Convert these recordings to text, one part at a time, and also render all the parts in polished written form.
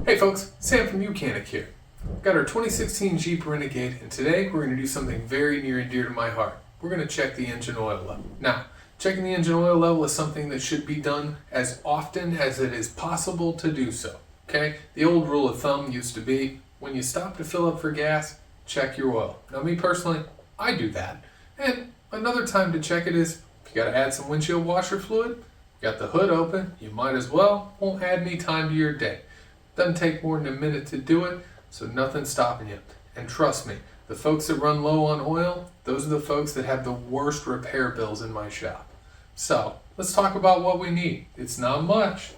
Hey folks, Sam from Youcanic here. Got our 2016 Jeep Renegade, and today we're going to do something very near and dear to my heart. We're going to check the engine oil level. Now, checking the engine oil level is something that should be done as often as it is possible to do so. Okay? The old rule of thumb used to be, when you stop to fill up for gas, check your oil. Now me personally, I do that. And another time to check it is, if you got to add some windshield washer fluid, you got the hood open, you might as well. Won't add any time to your day. Doesn't take more than a minute to do it, so nothing's stopping you. And trust me, the folks that run low on oil, those are the folks that have the worst repair bills in my shop. So, let's talk about what we need. It's not much.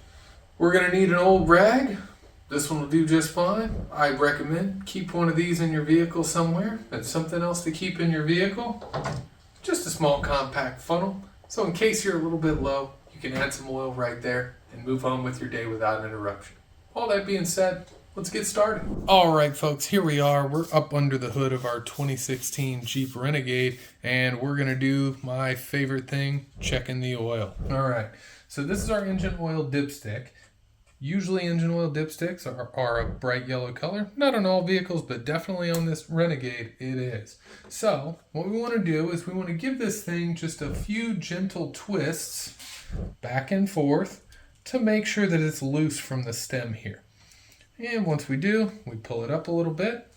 We're going to need an old rag. This one will do just fine. I recommend keep one of these in your vehicle somewhere, and something else to keep in your vehicle. Just a small compact funnel, so in case you're a little bit low, you can add some oil right there and move on with your day without interruption. All that being said, let's get started. All right, folks, here we are. We're up under the hood of our 2016 Jeep Renegade, and we're going to do my favorite thing, checking the oil. All right, so this is our engine oil dipstick. Usually engine oil dipsticks are a bright yellow color. Not on all vehicles, but definitely on this Renegade, it is. So what we want to do is we want to give this thing just a few gentle twists back and forth to make sure that it's loose from the stem here. And once we do, we pull it up a little bit,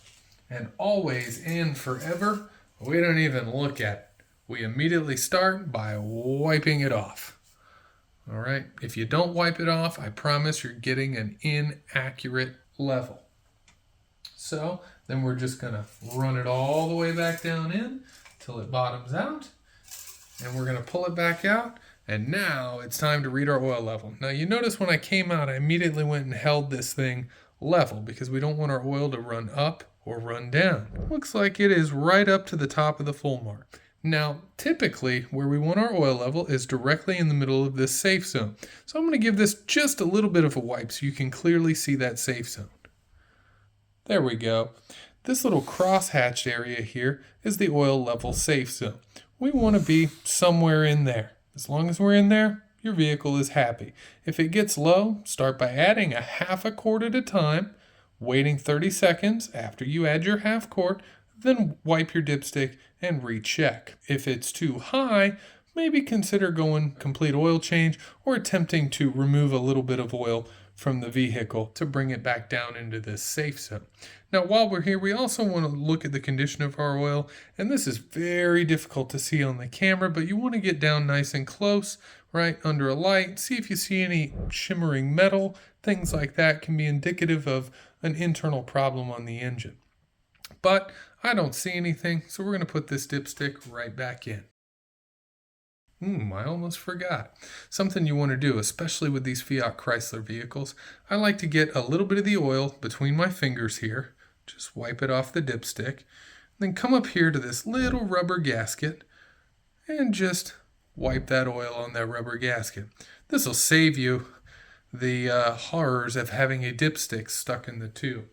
and always and forever, we don't even look at it. We immediately start by wiping it off. All right, if you don't wipe it off, I promise you're getting an inaccurate level. So then we're just gonna run it all the way back down in till it bottoms out, and we're gonna pull it back out. And now it's time to read our oil level. Now you notice when I came out, I immediately went and held this thing level because we don't want our oil to run up or run down. Looks like it is right up to the top of the full mark. Now, typically where we want our oil level is directly in the middle of this safe zone. So I'm going to give this just a little bit of a wipe so you can clearly see that safe zone. There we go. This little cross-hatched area here is the oil level safe zone. We want to be somewhere in there. As long as we're in there, your vehicle is happy. If it gets low, start by adding a half a quart at a time, waiting 30 seconds after you add your half quart, then wipe your dipstick and recheck. If it's too high, maybe consider going complete oil change or attempting to remove a little bit of oil from the vehicle to bring it back down into this safe zone. Now, while we're here, we also want to look at the condition of our oil, and this is very difficult to see on the camera, but you want to get down nice and close, right under a light, see if you see any shimmering metal. Things like that can be indicative of an internal problem on the engine. But I don't see anything, so we're going to put this dipstick right back in. I almost forgot. Something you want to do, especially with these Fiat Chrysler vehicles, I like to get a little bit of the oil between my fingers here, just wipe it off the dipstick, then come up here to this little rubber gasket and just wipe that oil on that rubber gasket. This will save you the horrors of having a dipstick stuck in the tube.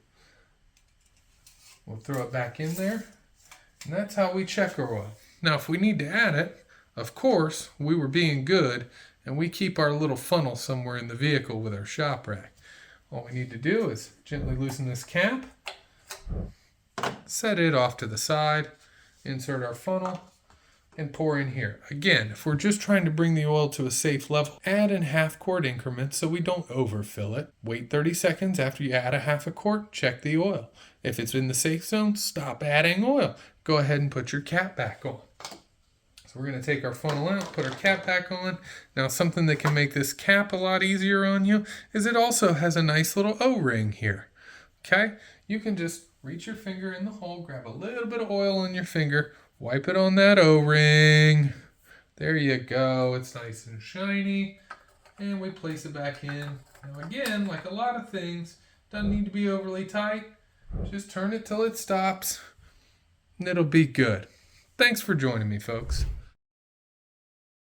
We'll throw it back in there, and that's how we check our oil. Now, if we need to add it, of course, we were being good, and we keep our little funnel somewhere in the vehicle with our shop rack. All we need to do is gently loosen this cap, set it off to the side, insert our funnel, and pour in here. Again, if we're just trying to bring the oil to a safe level, add in half quart increments so we don't overfill it. Wait 30 seconds after you add a half a quart, check the oil. If it's in the safe zone, stop adding oil. Go ahead and put your cap back on. So we're going to take our funnel out, put our cap back on. Now, something that can make this cap a lot easier on you is it also has a nice little O-ring here. Okay? You can just reach your finger in the hole, grab a little bit of oil on your finger, wipe it on that O-ring. There you go. It's nice and shiny. And we place it back in. Now again, like a lot of things, doesn't need to be overly tight. Just turn it till it stops, and it'll be good. Thanks for joining me, folks.